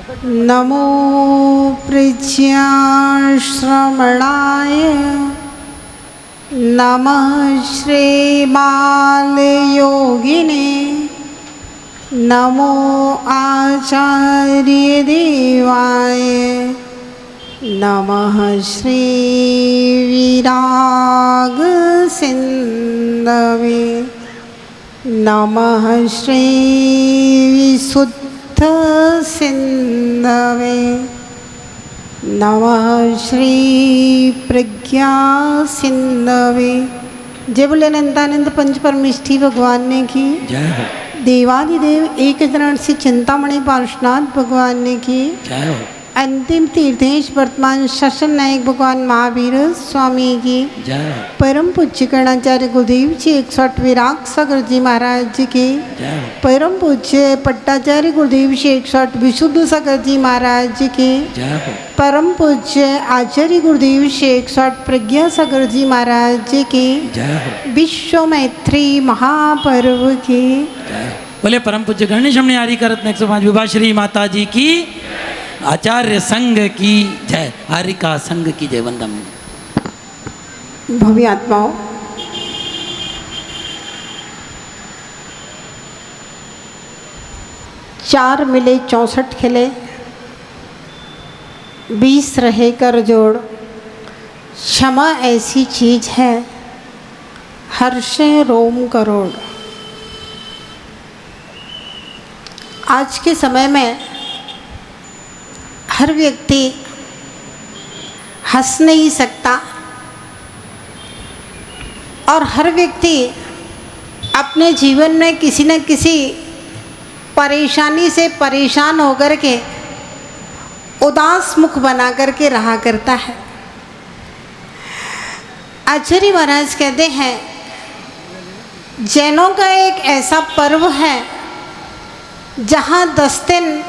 नमो प्रज्ञाश्रमणाय नमः श्रीबालयोगिने नमो आचार्यदेवाय नमः श्रीविरागसिन्धवे नमः श्रीविशुद्धसिन्धवे नमः श्रीप्रज्ञासिन्धवे। जय बोले अनंतानंद पंच परमेष्ठी भगवान ने की जय हो। देवादिदेव एक चरण से चिंतामणि पार्श्वनाथ भगवान ने की जय हो। अंतिम तीर्थेश वर्तमान शासन नायक भगवान महावीर स्वामी की जय हो। परम पूज्य कर्णाचार्य गुरुदेव जी 108 विराग सागर जी महाराज जी की जय हो। परम पूज्य पट्टाचार्य गुरुदेव जी 108 विशुद्ध सागर जी महाराज जी की जय हो। परम पूज्य आचार्य गुरुदेव जी 108 प्रज्ञा सागर जी महाराज जी की जय हो। विश्व मैत्री महापर्व की जय हो। बोले परम पूज्य गणेशमणि आर्य का रत्न 105 विभाश्री माता जी की, आचार्य संघ की जय, आर्यिका संघ की जय। वंदम। भव्य आत्माओं, चार मिले 64 खिले, 20 रहे कर जोड़। क्षमा ऐसी चीज है हर्षे रोम करोड़। आज के समय में हर व्यक्ति हंस नहीं सकता और हर व्यक्ति अपने जीवन में किसी न किसी परेशानी से परेशान होकर के उदास मुख बना करके रहा करता है। आचार्य महाराज कहते हैं जैनों का एक ऐसा पर्व है जहाँ 10 दिन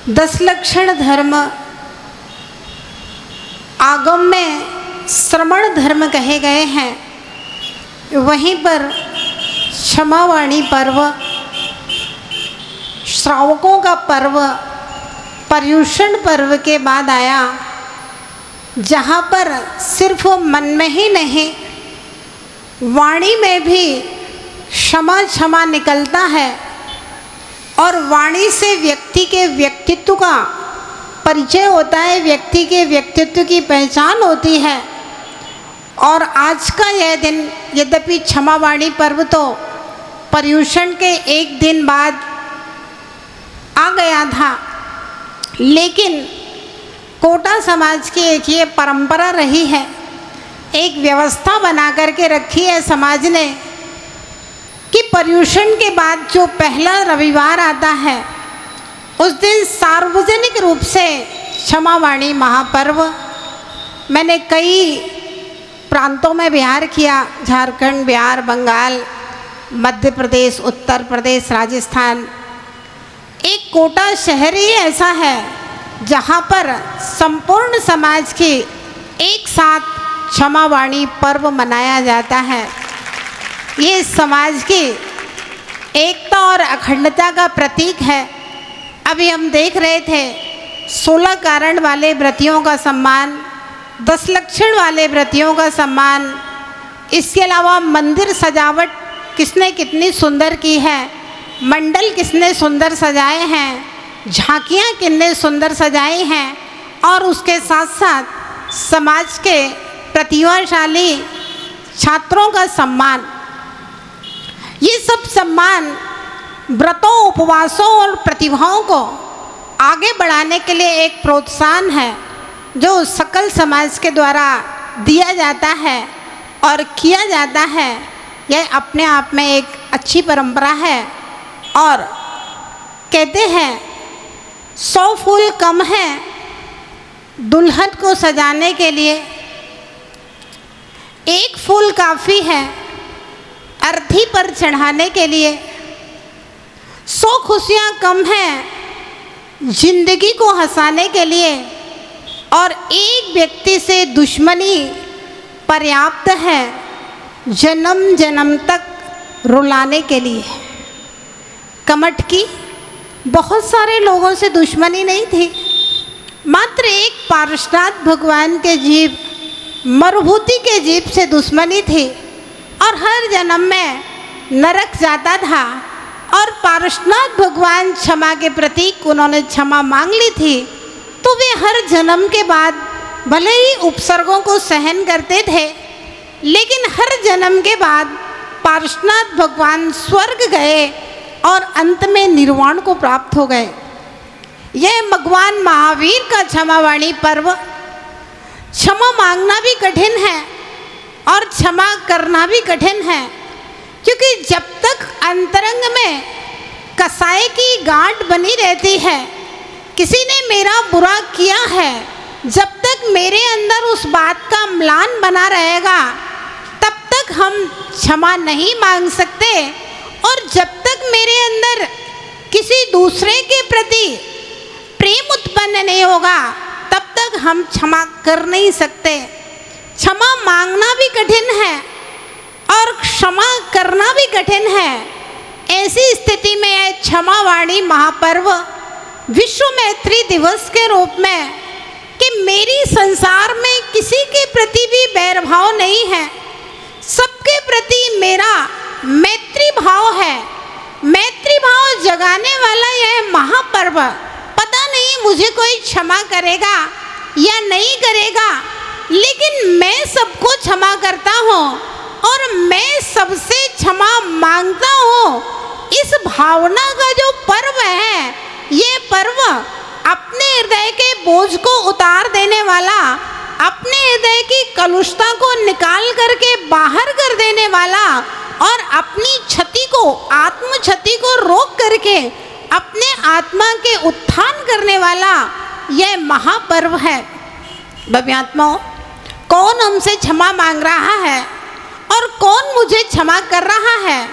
10 लक्षण धर्म आगम में श्रमण धर्म कहे गए हैं। वहीं पर क्षमावाणी पर्व, श्रावकों का पर्व, पर्युषण पर्व के बाद आया, जहाँ पर सिर्फ मन में ही नहीं वाणी में भी क्षमा क्षमा निकलता है और वाणी से व्यक्ति के व्यक्तित्व का परिचय होता है, व्यक्ति के व्यक्तित्व की पहचान होती है। और आज का यह दिन यद्यपि क्षमावाणी पर्व तो पर्युषण के एक दिन बाद आ गया था, लेकिन कोटा समाज की एक ये परंपरा रही है, एक व्यवस्था बना करके रखी है समाज ने कि पर्युषण के बाद जो पहला रविवार आता है उस दिन सार्वजनिक रूप से क्षमावाणी महापर्व। मैंने कई प्रांतों में विहार किया, झारखंड, बिहार, बंगाल, मध्य प्रदेश, उत्तर प्रदेश, राजस्थान। एक कोटा शहर ही ऐसा है जहाँ पर संपूर्ण समाज की एक साथ क्षमावाणी पर्व मनाया जाता है। ये समाज की एकता और अखंडता का प्रतीक है। अभी हम देख रहे थे 16 कारण वाले व्रतियों का सम्मान, 10 लक्षण वाले व्रतियों का सम्मान, इसके अलावा मंदिर सजावट किसने कितनी सुंदर की है, मंडल किसने सुंदर सजाए हैं, झांकियाँ कितने सुंदर सजाई हैं, और उसके साथ साथ समाज के प्रतिभाशाली छात्रों का सम्मान। ये सब सम्मान व्रतों, उपवासों और प्रतिभाओं को आगे बढ़ाने के लिए एक प्रोत्साहन है जो सकल समाज के द्वारा दिया जाता है और किया जाता है। यह अपने आप में एक अच्छी परंपरा है। और कहते हैं 100 फूल कम है दुल्हन को सजाने के लिए, एक फूल काफ़ी है अर्थी पर चढ़ाने के लिए। 100 खुशियाँ कम हैं जिंदगी को हंसाने के लिए, और एक व्यक्ति से दुश्मनी पर्याप्त है जन्म जन्म तक रुलाने के लिए। कमट की बहुत सारे लोगों से दुश्मनी नहीं थी, मात्र एक पार्श्वनाथ भगवान के जीव मरुभूति के जीव से दुश्मनी थी और हर जन्म में नरक जाता था। और पार्श्वनाथ भगवान क्षमा के प्रतीक उन्होंने क्षमा मांग ली थी, तो वे हर जन्म के बाद भले ही उपसर्गों को सहन करते थे, लेकिन हर जन्म के बाद पार्श्वनाथ भगवान स्वर्ग गए और अंत में निर्वाण को प्राप्त हो गए। यह भगवान महावीर का क्षमावाणी पर्व, क्षमा मांगना भी कठिन है और क्षमा करना भी कठिन है, क्योंकि जब तक अंतरंग में कसाई की गांठ बनी रहती है, किसी ने मेरा बुरा किया है, जब तक मेरे अंदर उस बात का म्लान बना रहेगा तब तक हम क्षमा नहीं मांग सकते। और जब तक मेरे अंदर किसी दूसरे के प्रति प्रेम उत्पन्न नहीं होगा तब तक हम क्षमा कर नहीं सकते। क्षमा मांगना भी कठिन है और क्षमा करना भी कठिन है। ऐसी स्थिति में यह क्षमावाणी महापर्व विश्व मैत्री दिवस के रूप में कि मेरी संसार में किसी के प्रति भी बैरभाव नहीं है, सबके प्रति मेरा मैत्री भाव है। मैत्री भाव जगाने वाला यह महापर्व, पता नहीं मुझे कोई क्षमा करेगा या नहीं करेगा, लेकिन मैं सबको क्षमा करता हूँ और मैं सबसे क्षमा मांगता हूँ। इस भावना का जो पर्व है, ये पर्व अपने हृदय के बोझ को उतार देने वाला, अपने हृदय की कलुषता को निकाल करके बाहर कर देने वाला और अपनी क्षति को, आत्म क्षति को रोक करके अपने आत्मा के उत्थान करने वाला यह महापर्व है। भव्यात्माओं, कौन हमसे क्षमा मांग रहा है और कौन मुझे क्षमा कर रहा है,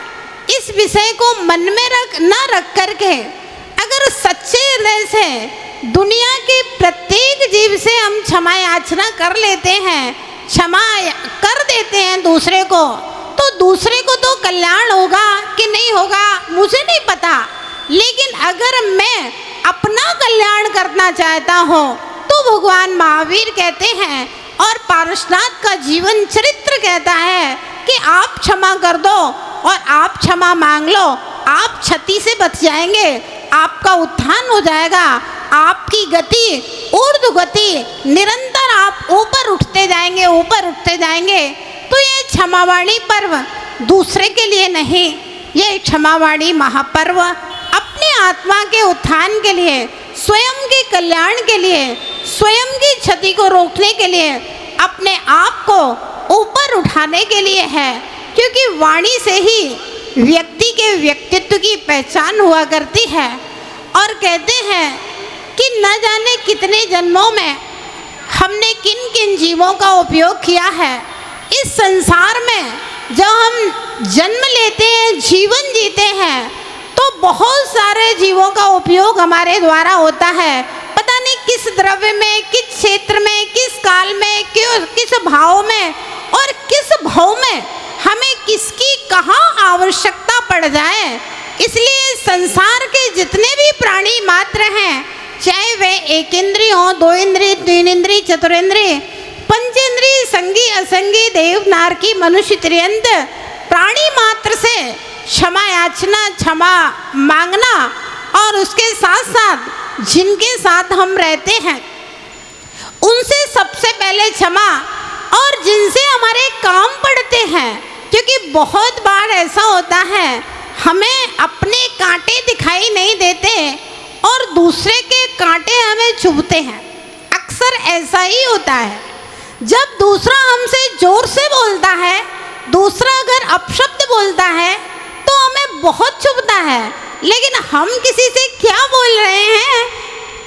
इस विषय को मन में रख करके अगर सच्चे हृदय से दुनिया के प्रत्येक जीव से हम क्षमा याचना कर लेते हैं, क्षमा कर देते हैं दूसरे को, तो दूसरे को तो कल्याण होगा कि नहीं होगा मुझे नहीं पता, लेकिन अगर मैं अपना कल्याण करना चाहता हूँ तो भगवान महावीर कहते हैं और पार्श्वनाथ का जीवन चरित्र कहता है कि आप क्षमा कर दो और आप क्षमा मांग लो, आप क्षति से बच जाएंगे, आपका उत्थान हो जाएगा, आपकी गति ऊर्ध्व गति, निरंतर आप ऊपर उठते जाएंगे, ऊपर उठते जाएंगे। तो ये क्षमावाणी पर्व दूसरे के लिए नहीं, ये क्षमावाणी महापर्व अपने आत्मा के उत्थान के लिए, स्वयं के कल्याण के लिए, स्वयं की क्षति को रोकने के लिए, अपने आप को ऊपर उठाने के लिए है। क्योंकि वाणी से ही व्यक्ति के व्यक्तित्व की पहचान हुआ करती है। और कहते हैं कि न जाने कितने जन्मों में हमने किन किन जीवों का उपयोग किया है। इस संसार में जब हम जन्म लेते हैं, जीवन जीते हैं, तो बहुत सारे जीवों का उपयोग हमारे द्वारा होता है। पता नहीं किस द्रव्य में, किस क्षेत्र में, किस काल में, किस भाव में और किस भाव में हमें किसकी कहाँ आवश्यकता पड़ जाए। इसलिए संसार के जितने भी प्राणी मात्र हैं, चाहे वे एक इंद्रिय हो, दो इंद्रिय, तीन इंद्रिय, चतुरेंद्रिय, पंचेंद्रिय, संगी असंगी, देव नारकी, मनुष्य त्रियंत, प्राणी मात्र से क्षमा याचना, क्षमा मांगना और उसके साथ साथ जिनके साथ हम रहते हैं उनसे सबसे पहले क्षमा, और जिनसे हमारे काम पड़ते हैं। क्योंकि बहुत बार ऐसा होता है हमें अपने कांटे दिखाई नहीं देते और दूसरे के कांटे हमें चुभते हैं। अक्सर ऐसा ही होता है, जब दूसरा हमसे जोर से बोलता है, दूसरा अगर अपशब्द बोलता है तो हमें बहुत चुभता है, लेकिन हम किसी से क्या बोल रहे हैं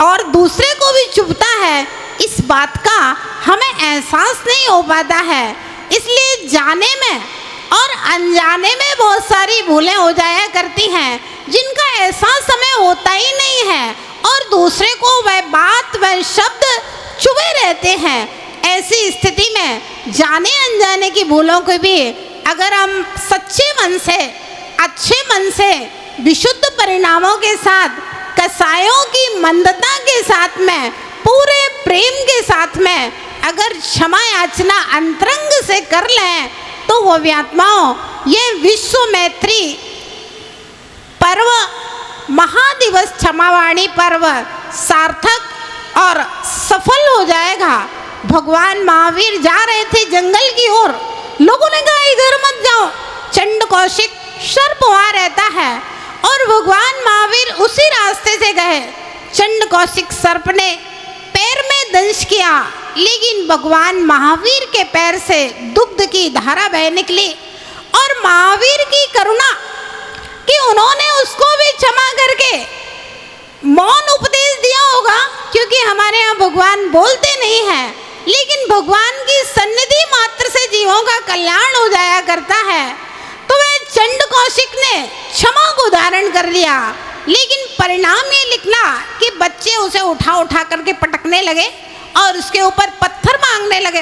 और दूसरे को भी चुभता है, इस बात का हमें एहसास नहीं हो पाता है। इसलिए जाने में और अनजाने में बहुत सारी भूलें हो जाया करती हैं, जिनका एहसास हमें होता ही नहीं है और दूसरे को वह बात, वह शब्द चुभे रहते हैं। ऐसी स्थिति में जाने अनजाने की भूलों को भी अगर हम सच्चे मन से, अच्छे मन से, विशुद्ध परिणामों के साथ व्यवसायों की मंदता के साथ में, पूरे प्रेम के साथ में अगर क्षमा याचना अंतरंग से कर लें तो वो आत्माओं ये विश्व मैत्री पर्व, महादिवस क्षमावाणी पर्व सार्थक और सफल हो जाएगा। भगवान महावीर जा रहे थे जंगल की ओर, लोगों ने कहा इधर मत जाओ, चंड कौशिक सर्प वहाँ रहता है, और भगवान महावीर उसी रास्ते से गए। चंड कौशिक सर्प ने पैर में दंश किया, लेकिन भगवान महावीर के पैर से दुग्ध की धारा बह निकली, और महावीर की करुणा कि उन्होंने उसको भी क्षमा करके मौन उपदेश दिया होगा, क्योंकि हमारे यहाँ भगवान बोलते नहीं हैं, लेकिन भगवान की सन्निधि मात्र से जीवों का कल्याण हो जाया करता है। तो वह चंड कौशिक ने क्षमा को धारण कर लिया, लेकिन परिणाम ये निकला कि बच्चे उसे उठा उठा करके पटकने लगे और उसके ऊपर पत्थर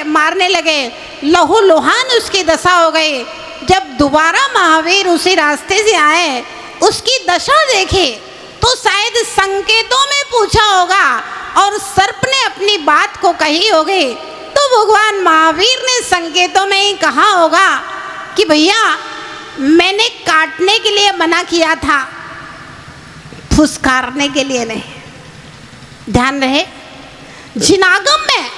मारने लगे, लहू लुहान उसकी दशा हो गई। जब दोबारा महावीर उसी रास्ते से आए, उसकी दशा देखे तो शायद संकेतों में पूछा होगा और सर्प ने अपनी बात को कही होगी, तो भगवान महावीर ने संकेतों में ही कहा होगा कि भैया मैंने काटने के लिए मना किया था, फुसकारने के लिए नहीं। ध्यान रहे, जिनागम में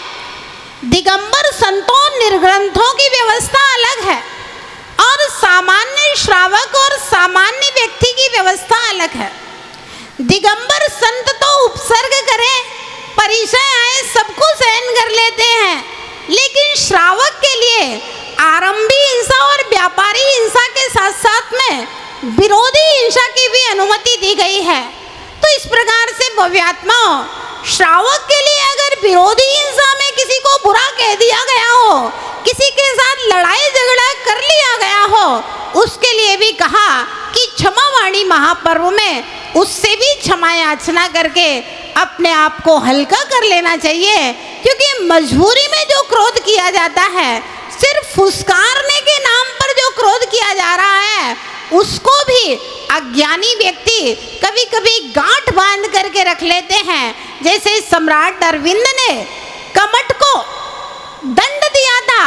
दिगंबर संतों निर्ग्रंथों की व्यवस्था अलग है और सामान्य श्रावक और सामान्य व्यक्ति की व्यवस्था अलग है। दिगंबर संत तो उपसर्ग करें, परिचय आए सबको सहन कर लेते हैं, लेकिन श्रावक के लिए आरंभी हिंसा और व्यापारी हिंसा के साथ साथ में विरोधी हिंसा की भी अनुमति दी गई है। तो इस प्रकार से भव्यात्माओं, श्रावक के लिए अगर विरोधी हिंसा में किसी को बुरा कह दिया गया हो, किसी के साथ लड़ाई झगड़ा कर लिया गया हो, उसके लिए भी कहा कि क्षमावाणी महापर्व में उससे भी क्षमा याचना करके अपने आप को हल्का कर लेना चाहिए, क्योंकि मजबूरी में जो क्रोध किया जाता है, सिर्फ फुसकारने के नाम पर जो क्रोध किया जा रहा है, उसको भी अज्ञानी व्यक्ति कभी कभी गांठ बांध करके रख लेते हैं। जैसे सम्राट अरविंद ने कमट को दंड दिया था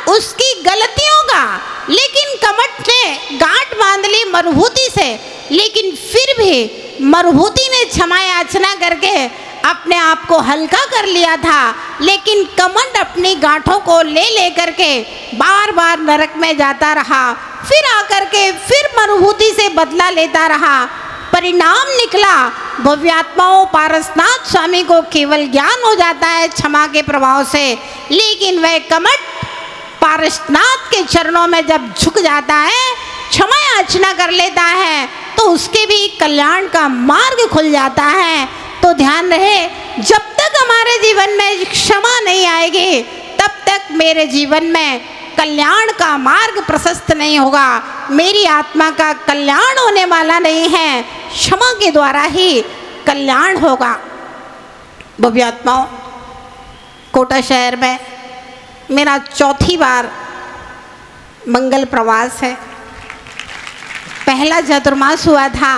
उसकी गलतियों का, लेकिन कमट ने गांठ बांध ली मरुभूति से, लेकिन फिर भी मरुभूति ने क्षमा याचना करके अपने आप को हल्का कर लिया था। लेकिन कमट अपनी गांठों को ले करके बार बार नरक में जाता रहा, फिर आकर के फिर मरुभूति से बदला लेता रहा। परिणाम निकला, भव्यात्माओं पारसनाथ स्वामी को केवल ज्ञान हो जाता है क्षमा के प्रभाव से, लेकिन वह कमट पारसनाथ के चरणों में जब झुक जाता है, क्षमा याचना कर लेता है, तो उसके भी कल्याण का मार्ग खुल जाता है। तो ध्यान रहे, जब तक हमारे जीवन में क्षमा नहीं आएगी, तब तक मेरे जीवन में कल्याण का मार्ग प्रशस्त नहीं होगा, मेरी आत्मा का कल्याण होने वाला नहीं है। क्षमा के द्वारा ही कल्याण होगा। भव्यात्माओं, कोटा शहर में मेरा चौथी बार मंगल प्रवास है। पहला चातुर्मास हुआ था,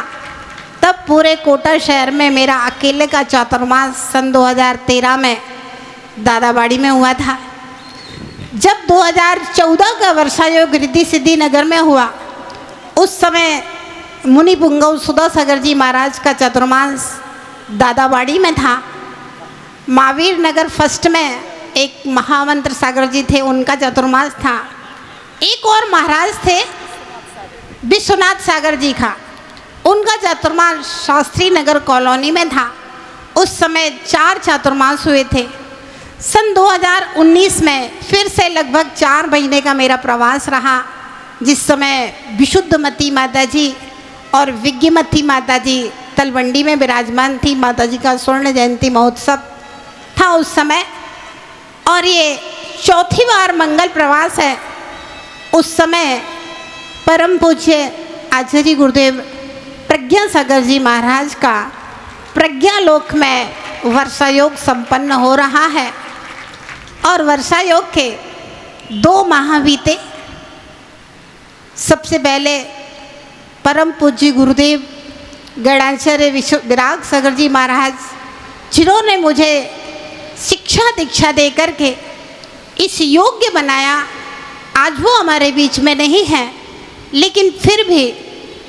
तब पूरे कोटा शहर में मेरा अकेले का चातुर्मास सन 2013 में दादाबाड़ी में हुआ था। जब 2014 का वर्षा योग रिद्धि सिद्धि नगर में हुआ, उस समय मुनि पुंगव सुधा सागर जी महाराज का चातुर्मास दादाबाड़ी में था। महावीर नगर फर्स्ट में एक महामंत्र सागर जी थे, उनका चातुर्मास था। एक और महाराज थे विश्वनाथ सागर जी का, उनका चातुर्मास शास्त्री नगर कॉलोनी में था। उस समय 4 चातुर्मास हुए थे। सन 2019 में फिर से लगभग 4 महीने का मेरा प्रवास रहा, जिस समय विशुद्धमती माता जी और विज्ञमती माता जी तलवंडी में विराजमान थी। माता जी का स्वर्ण जयंती महोत्सव था उस समय, और ये चौथी बार मंगल प्रवास है। उस समय परम पूज्य आचार्य गुरुदेव प्रज्ञा सागर जी महाराज का प्रज्ञा लोक में वर्षा योग संपन्न हो रहा है, और वर्षा योग के 2 माह बीते। सबसे पहले परम पूज्य गुरुदेव गणाचार्य विराग सागर जी महाराज, जिन्होंने मुझे शिक्षा दीक्षा दे करके इस योग्य बनाया। आज वो हमारे बीच में नहीं है, लेकिन फिर भी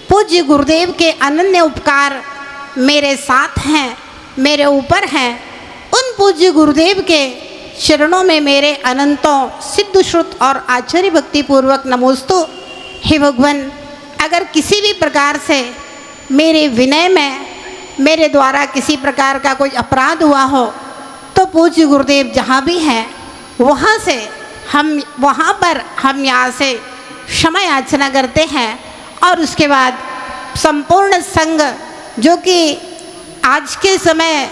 पूज्य गुरुदेव के अनन्य उपकार मेरे साथ हैं, मेरे ऊपर हैं। उन पूज्य गुरुदेव के चरणों में मेरे अनंतों सिद्ध श्रुत और आचार्य भक्ति पूर्वक नमोस्तु। हे भगवान, अगर किसी भी प्रकार से मेरे विनय में मेरे द्वारा किसी प्रकार का कोई अपराध हुआ हो तो पूज्य गुरुदेव जहाँ भी हैं वहाँ पर हम यहाँ से क्षमा याचना करते हैं। और उसके बाद संपूर्ण संघ जो कि आज के समय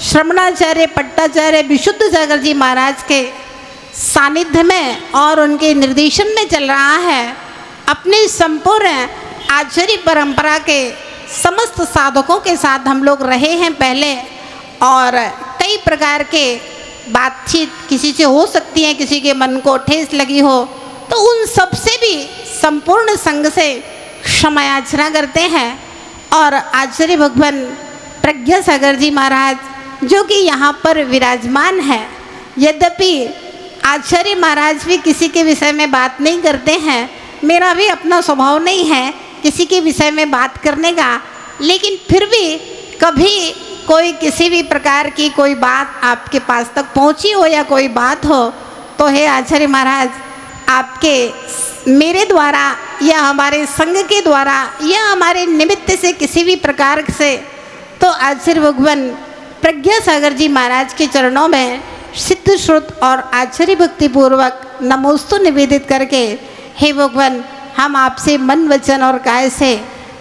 श्रमणाचार्य पट्टाचार्य विशुद्ध सागर जी महाराज के सानिध्य में और उनके निर्देशन में चल रहा है, अपनी संपूर्ण आचार्य परंपरा के समस्त साधकों के साथ हम लोग रहे हैं पहले। और कई प्रकार के बातचीत किसी से हो सकती है, किसी के मन को ठेस लगी हो तो उन सब से भी संपूर्ण संघ से क्षमा याचना करते हैं। और आचार्य भगवान प्रज्ञा सागर जी महाराज जो कि यहाँ पर विराजमान है, यद्यपि आचार्य महाराज भी किसी के विषय में बात नहीं करते हैं, मेरा भी अपना स्वभाव नहीं है किसी के विषय में बात करने का, लेकिन फिर भी कभी कोई किसी भी प्रकार की कोई बात आपके पास तक पहुंची हो या कोई बात हो तो हे आचार्य महाराज, आपके मेरे द्वारा या हमारे संघ के द्वारा या हमारे निमित्त से किसी भी प्रकार से तो आचार्य भगवान प्रज्ञा सागर जी महाराज के चरणों में सिद्ध श्रुत और आचार्य भक्ति पूर्वक नमोस्तु निवेदित करके हे भगवान, हम आपसे मन वचन और काया से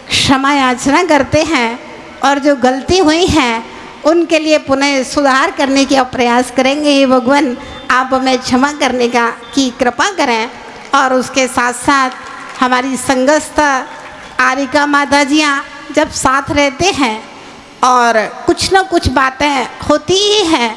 क्षमा याचना करते हैं और जो गलती हुई हैं उनके लिए पुनः सुधार करने का प्रयास करेंगे। हे भगवान, आप हमें क्षमा करने की कृपा करें। और उसके साथ साथ हमारी संगस्थ आरिका माता जियाँ जब साथ रहते हैं और कुछ न कुछ बातें होती ही हैं,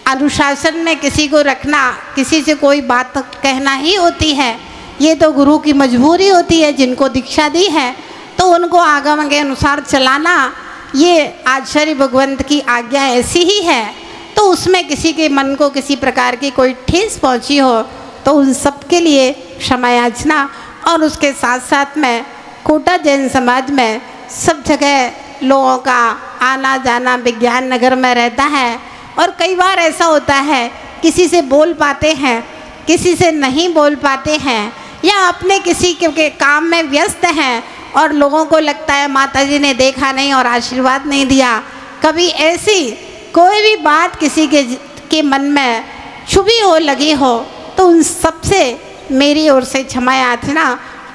अनुशासन में किसी को रखना, किसी से कोई बात कहना ही होती है, ये तो गुरु की मजबूरी होती है। जिनको दीक्षा दी है तो उनको आगम के अनुसार चलाना, ये आचार्य भगवंत की आज्ञा ऐसी ही है। तो उसमें किसी के मन को किसी प्रकार की कोई ठेस पहुंची हो तो उन सब के लिए क्षमा याचना। और उसके साथ साथ में कोटा जैन समाज में सब जगह लोगों का आना जाना विज्ञान नगर में रहता है और कई बार ऐसा होता है किसी से बोल पाते हैं, किसी से नहीं बोल पाते हैं, या अपने किसी के काम में व्यस्त हैं और लोगों को लगता है माता जी ने देखा नहीं और आशीर्वाद नहीं दिया। कभी ऐसी कोई भी बात किसी के मन में छुपी हो लगी हो तो उन सबसे मेरी ओर से क्षमा याचना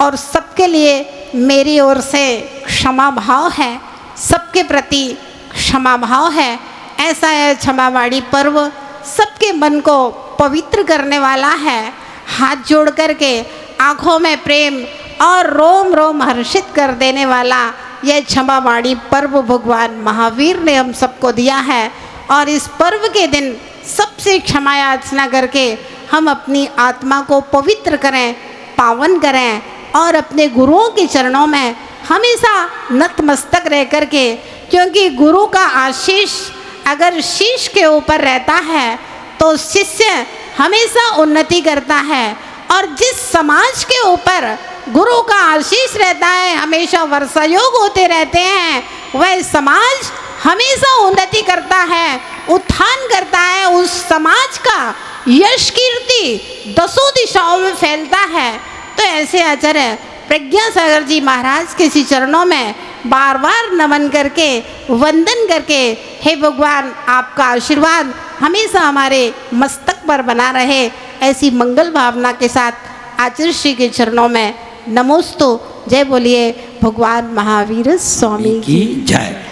और सबके लिए मेरी ओर से क्षमा भाव है, सबके प्रति क्षमा भाव है। ऐसा है क्षमावाणी पर्व, सबके मन को पवित्र करने वाला है। हाथ जोड़ करके आँखों में प्रेम और रोम रोम हर्षित कर देने वाला यह क्षमावाणी पर्व भगवान महावीर ने हम सबको दिया है। और इस पर्व के दिन सबसे क्षमा याचना करके हम अपनी आत्मा को पवित्र करें, पावन करें और अपने गुरुओं के चरणों में हमेशा नतमस्तक रह करके, क्योंकि गुरु का आशीष अगर शीश के ऊपर रहता है तो शिष्य हमेशा उन्नति करता है। और जिस समाज के ऊपर गुरु का आशीष रहता है, हमेशा वर्षायोग होते रहते हैं, वह समाज हमेशा उन्नति करता है, उत्थान करता है। उस समाज का यश कीर्ति दसों दिशाओं में फैलता है। तो ऐसे आचार्य प्रज्ञा सागर जी महाराज के श्री चरणों में बार बार नमन करके वंदन करके हे भगवान, आपका आशीर्वाद हमेशा हमारे मस्तक पर बना रहे, ऐसी मंगल भावना के साथ आचार्य श्री के चरणों में नमोस्तु। जय बोलिए भगवान महावीर स्वामी की जय।